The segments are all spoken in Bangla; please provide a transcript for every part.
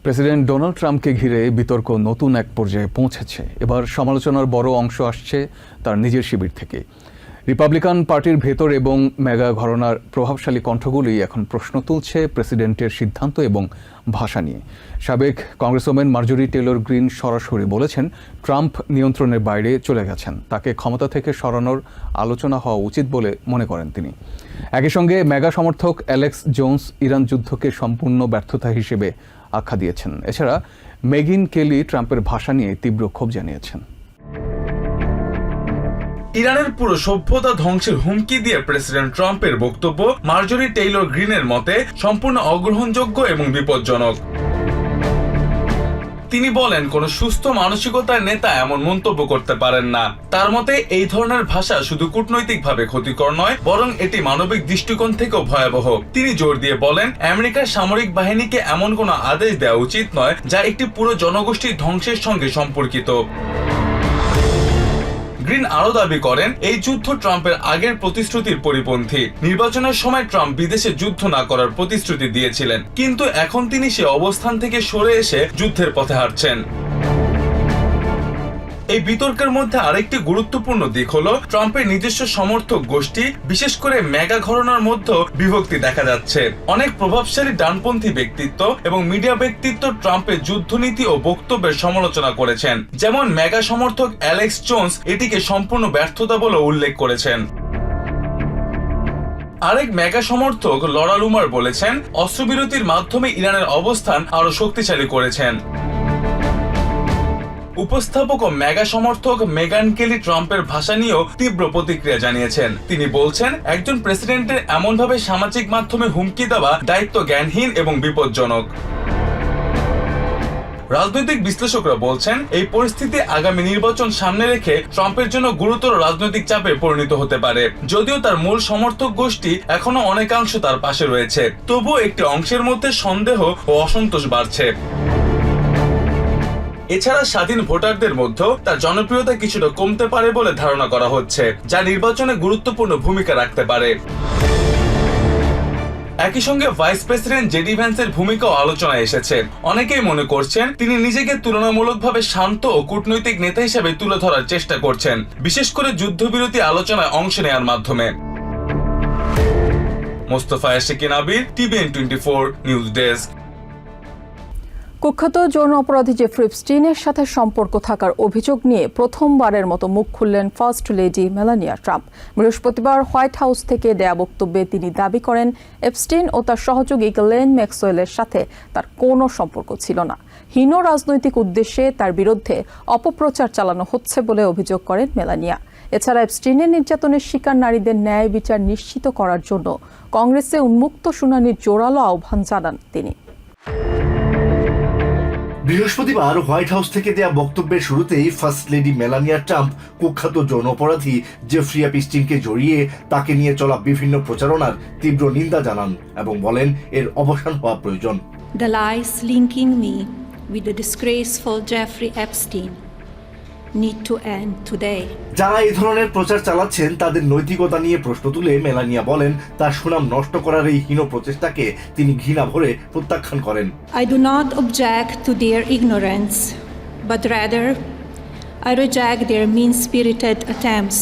প্রেসিডেন্ট ডোনাল্ড ট্রাম্পকে ঘিরে বিতর্ক নতুন এক পর্যায়ে পৌঁছেছে। এবার সমালোচনার বড় অংশ আসছে তার নিজের শিবির থেকে। রিপাবলিকান পার্টির ভেতর এবং মেগা ঘরানার প্রভাবশালী কণ্ঠগুলি এখন প্রশ্ন তুলছে প্রেসিডেন্টের সিদ্ধান্ত এবং ভাষা নিয়ে। সাবেক কংগ্রেসম্যান মার্জরি টেলর গ্রিন সরাসরি বলেছেন ট্রাম্প নিয়ন্ত্রণের বাইরে চলে গেছেন, তাকে ক্ষমতা থেকে সরানোর আলোচনা হওয়া উচিত বলে মনে করেন তিনি। একই সঙ্গে মেগা সমর্থক অ্যালেক্স জোন্স ইরান যুদ্ধকে সম্পূর্ণ ব্যর্থতা হিসেবে আখ্যা দিয়েছেন। এছাড়া মেগিন কেলি ট্রাম্পের ভাষা নিয়ে তীব্র ক্ষোভ জানিয়েছেন। ইরানের পুরো সভ্যতা ধ্বংসের হুমকি দিয়ে প্রেসিডেন্ট ট্রাম্পের বক্তব্য মার্জরি টেইলর গ্রিনের মতে সম্পূর্ণ অগ্রহণযোগ্য এবং বিপজ্জনক। তিনি বলেন, কোন সুস্থ মানসিকতার নেতা এমন মন্তব্য করতে পারেন না। তার মতে এই ধরনের ভাষা শুধু কূটনৈতিকভাবে ক্ষতিকর নয়, বরং এটি মানবিক দৃষ্টিকোণ থেকেও ভয়াবহ। তিনি জোর দিয়ে বলেন, আমেরিকার সামরিক বাহিনীকে এমন কোনো আদেশ দেওয়া উচিত নয় যা একটি পুরো জনগোষ্ঠীর ধ্বংসের সঙ্গে সম্পর্কিত। গ্রিন আরো দাবি করেন, এই যুদ্ধ ট্রাম্পের আগের প্রতিশ্রুতির পরিপন্থী। নির্বাচনের সময় ট্রাম্প বিদেশে যুদ্ধ না করার প্রতিশ্রুতি দিয়েছিলেন, কিন্তু এখন তিনি সে অবস্থান থেকে সরে এসে যুদ্ধের পথে হাঁটছেন। এই বিতর্কের মধ্যে আরেকটি গুরুত্বপূর্ণ দিক হলো ট্রাম্পের নিজস্ব সমর্থক গোষ্ঠী, বিশেষ করে মেগা ঘরানার মধ্যে বিভক্তি দেখা যাচ্ছে। অনেক প্রভাবশালী ডানপন্থী ব্যক্তিত্ব এবং মিডিয়া ব্যক্তিত্ব ট্রাম্পের যুদ্ধনীতি ও বক্তব্যের সমালোচনা করেছেন। যেমন মেগা সমর্থক অ্যালেক্স জোন্স এটিকে সম্পূর্ণ ব্যর্থতা বলে উল্লেখ করেছেন। আরেক মেগা সমর্থক লরা লুমার বলেছেন, অস্ত্রবিরতির মাধ্যমে ইরানের অবস্থান আরো শক্তিশালী করেছেন। উপস্থাপক ও মেগা সমর্থক মেগান কেলি ট্রাম্পের ভাষা নিয়েও তীব্র প্রতিক্রিয়া জানিয়েছেন। তিনি বলছেন, একজন প্রেসিডেন্টের এমনভাবে সামাজিক মাধ্যমে হুমকি দেওয়া দায়িত্ব জ্ঞানহীন এবং বিপজ্জনক। রাজনৈতিক বিশ্লেষকরা বলছেন, এই পরিস্থিতি আগামী নির্বাচন সামনে রেখে ট্রাম্পের জন্য গুরুতর রাজনৈতিক চাপে পরিণত হতে পারে। যদিও তার মূল সমর্থক গোষ্ঠী এখনো অনেকাংশ তার পাশে রয়েছে, তবুও একটি অংশের মধ্যে সন্দেহ ও অসন্তোষ বাড়ছে। এছাড়া স্বাধীন ভোটারদের মধ্যেও তার জনপ্রিয়তা কিছুটা কমতে পারে বলে ধারণা করা হচ্ছে, যা নির্বাচনে গুরুত্বপূর্ণ ভূমিকা রাখতে পারে। একই সঙ্গে ভাইস প্রেসিডেন্ট জেডি ভ্যান্সের ভূমিকাও আলোচনায় এসেছে। অনেকেই মনে করছেন তিনি নিজেকে তুলনামূলকভাবে শান্ত ও কূটনৈতিক নেতা হিসেবে তুলে ধরার চেষ্টা করছেন, বিশেষ করে যুদ্ধবিরতি আলোচনায় অংশ নেওয়ার মাধ্যমে। মোস্তফা এশকিন আবির, টিভিএন 24 নিউজ ডেস্ক। কুখ্যাত যৌন অপরাধী জেফ্রি এপস্টিনের সাথে সম্পর্ক থাকার অভিযোগ নিয়ে প্রথমবারের মতো মুখ খুললেন ফার্স্ট লেডি মেলানিয়া ট্রাম্প। বৃহস্পতিবার হোয়াইট হাউস থেকে দেয়া বক্তব্যে তিনি দাবি করেন, এপস্টিন ও তার সহযোগী গ্লেন ম্যাক্সওয়েলের সাথে তার কোনো সম্পর্ক ছিল না। হীন রাজনৈতিক উদ্দেশ্যে তার বিরুদ্ধে অপপ্রচার চালানো হচ্ছে বলে অভিযোগ করেন মেলানিয়া। এছাড়া এপস্টিনের নির্যাতনের শিকার নারীদের ন্যায় বিচার নিশ্চিত করার জন্য কংগ্রেসে উন্মুক্ত শুনানির জোরালো আহ্বান জানান তিনি। বৃহস্পতিবার হোয়াইট হাউস থেকে দেয়া বক্তব্যের শুরুতেই ফার্স্ট লেডি মেলানিয়া ট্রাম্প কুখ্যাত যৌন অপরাধী জেফ্রি এপস্টিনকে জড়িয়ে তাকে নিয়ে চলা বিভিন্ন প্রচারণার তীব্র নিন্দা জানান এবং বলেন এর অবসান হওয়া প্রয়োজন। The lies linking me with the disgraceful Jeffrey Epstein need to end today. যারা এই ধরনের প্রচার চালাচ্ছেন তাদের নৈতিকতা নিয়ে প্রশ্ন তুলে মেলানিয়া বলেন, তার সুনাম নষ্ট করার এই হীন প্রচেষ্টাকে তিনি ঘৃণা ভরে প্রত্যাখ্যান করেন। I do not object to their ignorance, but rather I reject their mean-spirited attempts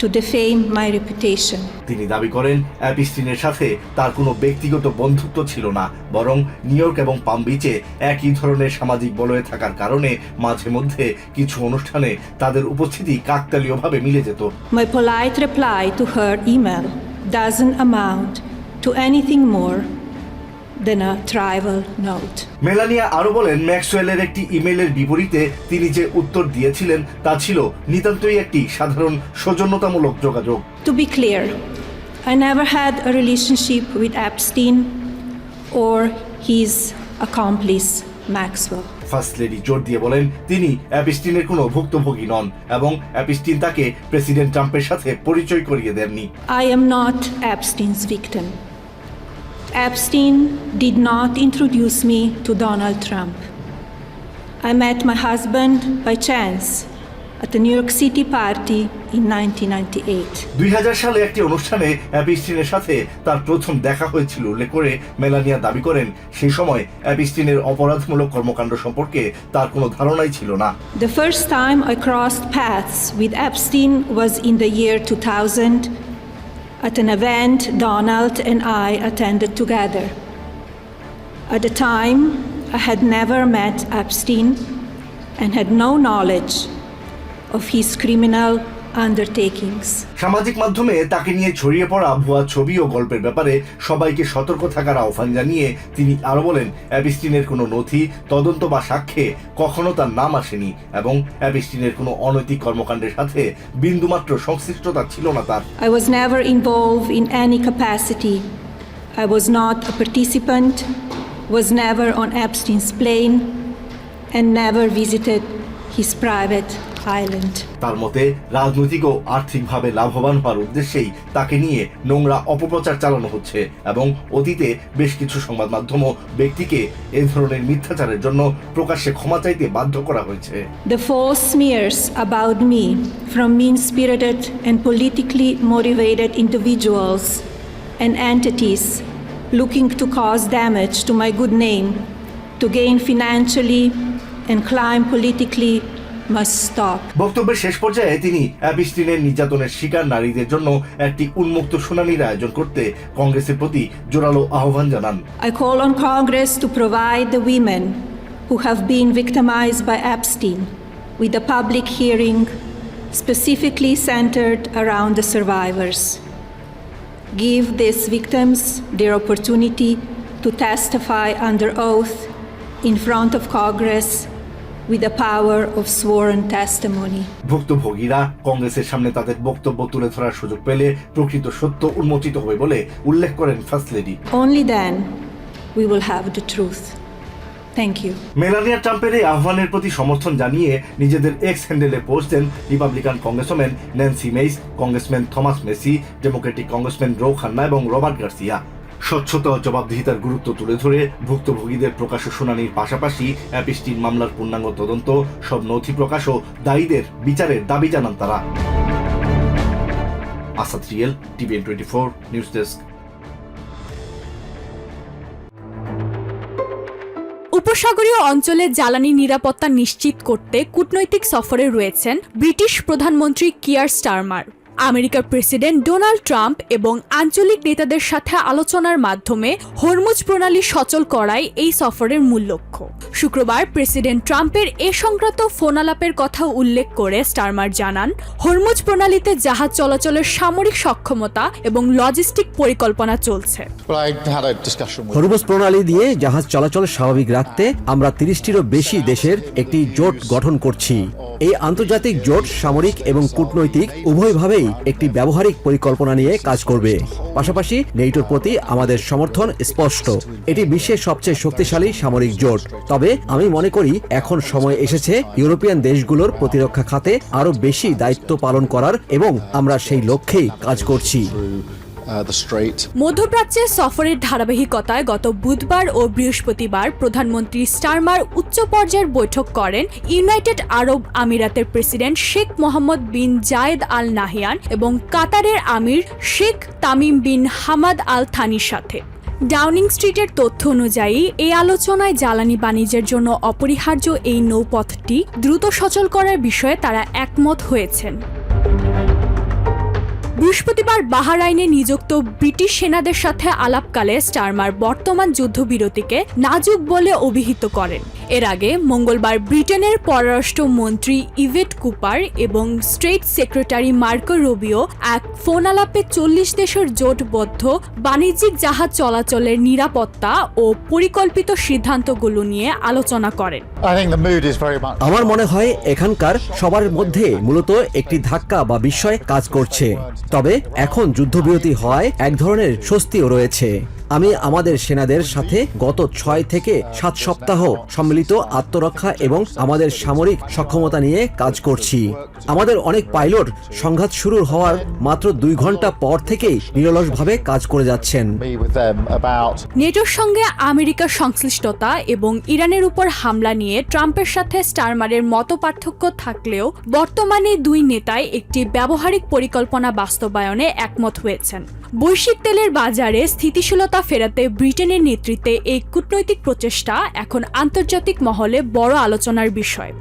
to defame my reputation. তিনি দাবি করেন, এপস্টিনের সাথে তার কোনো ব্যক্তিগত বন্ধুত্ব ছিল না, বরং নিউ ইয়র্ক এবং পাম বিচে একই ধরনের সামাজিক বলয়ে থাকার কারণে মাঝে মধ্যে কিছু অনুষ্ঠানে তাদের উপস্থিতি কাকতালীয়ভাবে মিলে যেত। My polite reply to her email doesn't amount to anything more than a trivial note. Melania আরো বলেন, ম্যাক্সওয়েলের একটি ইমেইলের বিপরীতে তিনি যে উত্তর দিয়েছিলেন তা ছিল নিতান্তই একটি সাধারণ সৌজন্যতামূলক যোগাযোগ। To be clear, I never had a relationship with Epstein or his accomplice Maxwell. First lady জোর দিয়ে বলেন, তিনি এপস্টিনের কোনো ভুক্তভোগী নন এবং এপস্টিন তাকে প্রেসিডেন্ট ট্রাম্পের সাথে পরিচয় করিয়ে দেননি। I am not Epstein's victim. Epstein did not introduce me to Donald Trump. I met my husband by chance at the New York City party in 1998. 2000 সালে একটি অনুষ্ঠানে অ্যাপিস্টিনের সাথে তার প্রথম দেখা হয়েছিল উল্লেখ করে মেলানিয়া দাবি করেন সেই সময় অ্যাপিস্টিনের অপরাধমূলক কর্মকাণ্ড সম্পর্কে তার কোনো ধারণাই ছিল না। The first time I crossed paths with Epstein was in the year 2000 at an event Donald and I attended together. At the time, I had never met Epstein and had no knowledge of his criminal undertakings. সামাজিক মাধ্যমে তাকে নিয়ে ছড়িয়ে পড়া ভুয়া ছবি ও গল্পের ব্যাপারে সবাইকে সতর্ক থাকার আহ্বান জানিয়ে তিনি আরো বলেন অ্যাপিস্টিনের কোনো নথি, তদন্ত বা সাক্ষ্যে কখনো তার নাম আসেনি এবং অ্যাপিস্টিনের কোনো অনৈতিক কর্মকাণ্ডের সাথে বিন্দুমাত্র সংশ্লিষ্টতা ছিল না তার। I was never involved in any capacity. I was not a participant, was never on Epstein's plane, and never visited his private island. তার মতে রাজনৈতিক ও আর্থিকভাবে লাভবান হওয়ার উদ্দেশ্যেই তাকে নিয়ে নোংরা অপপ্রচার চালানো হচ্ছে এবং অতীতে বেশ কিছু সংবাদ মাধ্যম ও ব্যক্তিকে এই ধরনের মিথ্যাচারের জন্য প্রকাশ্যে ক্ষমা চাইতে বাধ্য করা হয়েছে। The false smears about me from mean-spirited and politically motivated individuals and entities looking to cause damage to my good name, to gain financially and climb politically must stop. বক্তব্যের শেষ পর্যায়ে তিনি অ্যাপিস্টিনের নির্যাতনের শিকার নারীদের জন্য একটি উন্মুক্ত শুনানির আয়োজন করতে কংগ্রেসের প্রতি জোরালো আহ্বান জানান। I call on Congress to provide the women who have been victimized by Epstein with a public hearing specifically centered around the survivors. Give these victims their opportunity to testify under oath in front of Congress with the power of sworn testimony. ভুক্তভোগীরা কংগ্রেসের সামনে তাদের বক্তব্য তুলে ধরার সুযোগ পেলে প্রকৃত সত্য উন্মোচিত হবে বলে উল্লেখ করেন first lady. Only then we will have the truth. Thank you. Melania ট্রাম্পের এই আহ্বানের প্রতি সমর্থন জানিয়ে নিজেদের এক্স হ্যান্ডেলে পোস্ট দেন Republican congressman Nancy Mace, congressman Thomas Massie, Democratic congressman Ro Khanna এবং রবার্ট গার্সিয়া। স্বচ্ছতা ও জবাবদিহিতার গুরুত্ব তুলে ধরে ভুক্তভোগীদের প্রকাশ্য শুনানির পাশাপাশি অ্যাপিস্টিন মামলার পূর্ণাঙ্গ তদন্ত, সব নথি প্রকাশ ও দায়ীদের বিচারের দাবি জানান তারা। আসাদ রিয়েল, টিভিএন 24 নিউজ ডেস্ক। উপসাগরীয় অঞ্চলে জ্বালানি নিরাপত্তা নিশ্চিত করতে কূটনৈতিক সফরে রয়েছেন ব্রিটিশ প্রধানমন্ত্রী কিয়ার স্টারমার। আমেরিকার প্রেসিডেন্ট ডোনাল্ড ট্রাম্প এবং আঞ্চলিক নেতাদের সাথে আলোচনার মাধ্যমে হরমুজ প্রণালী সচল করাই এই সফরের মূল লক্ষ্য। শুক্রবার প্রেসিডেন্ট ট্রাম্পের এ সংক্রান্ত ফোনালাপের কথা উল্লেখ করে স্টারমার জানান, হরমুজ প্রণালীতে জাহাজ চলাচলের সামরিক সক্ষমতা এবং লজিস্টিক পরিকল্পনা চলছে। হরমুজ প্রণালী দিয়ে জাহাজ চলাচল স্বাভাবিক রাখতে আমরা 30টিরও বেশি দেশের একটি জোট গঠন করছি। এই আন্তর্জাতিক জোট সামরিক এবং কূটনৈতিক উভয়ভাবেই একটি ব্যবহারিক পরিকল্পনা নিয়ে কাজ করবে। পাশাপাশি নেটোর প্রতি আমাদের সমর্থন স্পষ্ট। এটি বিশ্বের সবচেয়ে শক্তিশালী সামরিক জোট। তবে আমি মনে করি এখন সময় এসেছে ইউরোপিয়ান দেশগুলোর প্রতিরক্ষা খাতে আরো বেশি দায়িত্ব পালন করার এবং আমরা সেই লক্ষ্যেই কাজ করছি। মধ্যপ্রাচ্যে সফরের ধারাবাহিকতায় গত বুধবার ও বৃহস্পতিবার প্রধানমন্ত্রী স্টারমার উচ্চ পর্যায়ের বৈঠক করেন ইউনাইটেড আরব আমিরাতের president Sheikh Mohammed bin Zayed Al Nahyan এবং কাতারের আমির Sheikh Tamim bin Hamad Al থানির সাথে। ডাউনিং স্ট্রিটের তথ্য অনুযায়ী এই আলোচনায় জ্বালানি বাণিজ্যের জন্য অপরিহার্য এই নৌপথটি দ্রুত সচল করার বিষয়ে তারা একমত হয়েছেন। বৃহস্পতিবার বাহরাইনে নিযুক্ত ব্রিটিশ সেনাদের সাথে আলাপকালে স্টারমার বর্তমান যুদ্ধবিরতিকে নাজুক বলে অভিহিত করেন। এর আগে মঙ্গলবার ব্রিটেনের পররাষ্ট্রমন্ত্রী ইভেট কুপার এবং স্টেট সেক্রেটারি মার্কো রুবিও এক ফোনালাপে 40 দেশের জোটবদ্ধ বাণিজ্যিক জাহাজ চলাচলের নিরাপত্তা ও পরিকল্পিত সিদ্ধান্তগুলো নিয়ে আলোচনা করেন। আমার মনে হয় এখানকার সবার মধ্যে মূলত একটি ধাক্কা বা বিস্ময় কাজ করছে। তবে এখন যুদ্ধবিরতি হওয়ায় এক ধরনের স্বস্তিও রয়েছে। আমি আমাদের সেনাদের সাথে গত 6 থেকে 7 সপ্তাহ সম্মিলিত আত্মরক্ষা এবং আমাদের সামরিক সক্ষমতা নিয়ে কাজ করছি। আমাদের অনেক পাইলট সংঘাত শুরু হওয়ার মাত্র 2 ঘন্টা পর থেকেই নিরলসভাবে কাজ করে যাচ্ছেন। নেটোর সঙ্গে আমেরিকার সংশ্লিষ্টতা এবং ইরানের উপর হামলা নিয়ে ট্রাম্পের সাথে স্টারমারের মতপার্থক্য থাকলেও বর্তমানে দুই নেতাই একটি ব্যবহারিক পরিকল্পনা বাস্তবায়নে একমত হয়েছেন। বৈশ্বিক তেলের বাজারে স্থিতিশীলতা ফেরাতে ব্রিটেনের নেতৃত্বে এই কূটনৈতিক প্রচেষ্টা এখন আন্তর্জাতিক মহলে বড় আলোচনার বিষয়।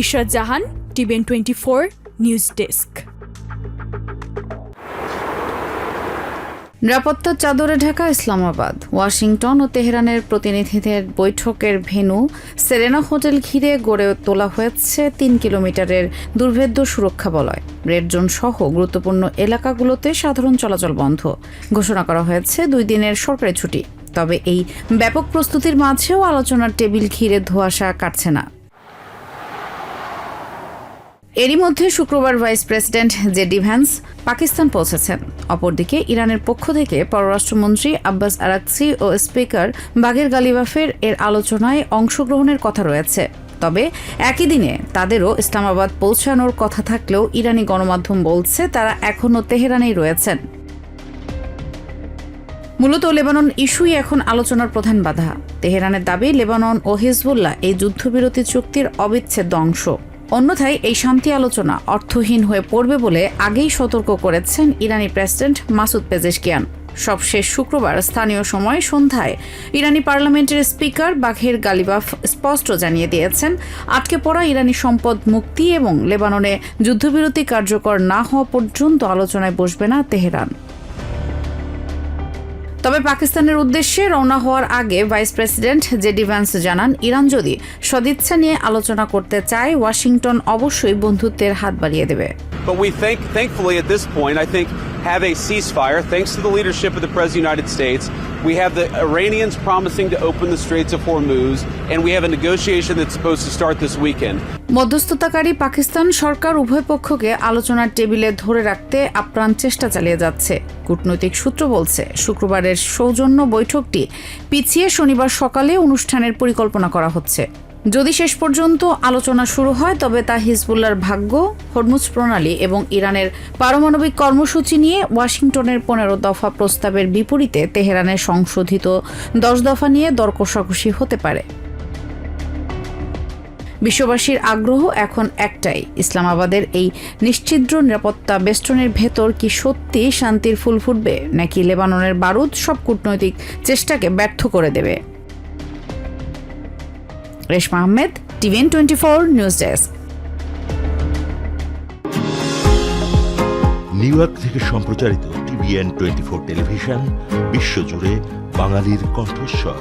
ইশরাত জাহান, TVN 24 নিউজ ডেস্ক। নিরাপত্তার চাদরে ঢাকা ইসলামাবাদ। ওয়াশিংটন ও তেহরানের প্রতিনিধিদের বৈঠকের ভেন্যু সেরেনা হোটেল ঘিরে গড়ে তোলা হয়েছে 3 কিলোমিটারের দুর্ভেদ্য সুরক্ষা বলয়। রেড জোন সহ গুরুত্বপূর্ণ এলাকাগুলোতে সাধারণ চলাচল বন্ধ ঘোষণা করা হয়েছে 2 দিনের সরকারি ছুটি। তবে এই ব্যাপক প্রস্তুতির মাঝেও আলোচনার টেবিল ঘিরে ধোঁয়াশা কাটছে না। এরই মধ্যে শুক্রবার vice president JD Vance Pakistan পৌঁছেছেন। অপরদিকে ইরানের পক্ষ থেকে পররাষ্ট্রমন্ত্রী আব্বাস আরাকচি ও স্পিকার বাঘের গালিবাফের এর আলোচনায় অংশগ্রহণের কথা রয়েছে। তবে একই দিনে তাদেরও ইসলামাবাদ পৌঁছানোর কথা থাকলেও ইরানি গণমাধ্যম বলছে তারা এখনও তেহরানেই রয়েছেন। মূলত লেবানন ইস্যুই এখন আলোচনার প্রধান বাধা। তেহরানের দাবি লেবানন ও হিজবুল্লাহ এই যুদ্ধবিরতি চুক্তির অবিচ্ছেদ্য অংশ। অন্যথায় এই শান্তি আলোচনা অর্থহীন হয়ে পড়বে বলে আগেই সতর্ক করেছেন ইরানি প্রেসিডেন্ট মাসুদ পেজেশকিয়ান। সবশেষ শুক্রবার স্থানীয় সময় সন্ধ্যায় ইরানি পার্লামেন্টের স্পিকার বাঘের গালিবাফ স্পষ্ট জানিয়ে দিয়েছেন আটকে পড়া ইরানি সম্পদ মুক্তি এবং লেবাননে যুদ্ধবিরতি কার্যকর না হওয়া পর্যন্ত আলোচনায় বসবে না তেহরান। তবে পাকিস্তানের উদ্দেশ্যে রওনা হওয়ার আগে ভাইস প্রেসিডেন্ট জেডি ভ্যান্স জানান ইরান যদি সদিচ্ছা নিয়ে আলোচনা করতে চায় ওয়াশিংটন অবশ্যই বন্ধুত্বের হাত বাড়িয়ে দেবে। But we think, thankfully at this point, I think, have a ceasefire thanks to the leadership of the President of the United States. We have the Iranians promising to open the Straits of Hormuz, and we have a negotiation that's supposed to start this weekend. মধ্যস্থতাকারী পাকিস্তান সরকার উভয় পক্ষকে আলোচনার টেবিলে ধরে রাখতে আপ্রাণ চেষ্টা চালিয়ে যাচ্ছে। কূটনৈতিক সূত্র বলছে শুক্রবারের সৌজন্য বৈঠকটি পিছিয়ে শনিবার সকালে অনুষ্ঠানের পরিকল্পনা করা হচ্ছে। যদি শেষ পর্যন্ত আলোচনা শুরু হয় তবে তা হিজবুল্লাহর ভাগ্য, হরমুজ প্রণালী এবং ইরানের পারমাণবিক কর্মসূচি নিয়ে ওয়াশিংটনের 15 দফা প্রস্তাবের বিপরীতে তেহরানের সংশোধিত 10 দফা নিয়ে দর কষাকষি হতে পারে। বিশ্ববাসীর আগ্রহ এখন একটাই, ইসলামাবাদের এই নিশ্ছিদ্র নিরাপত্তা বেষ্টনের ভেতর কি সত্যি শান্তির ফুল ফুটবে নাকি লেবাননের বারুদ সব কূটনৈতিক চেষ্টাকে ব্যর্থ করে দেবে। Reshma Ahmed, TVN 24 news desk. New York থেকে সম্প্রচারিত TVN 24 টেলিভিশন বিশ্বজুড়ে বাঙালির কণ্ঠস্বর।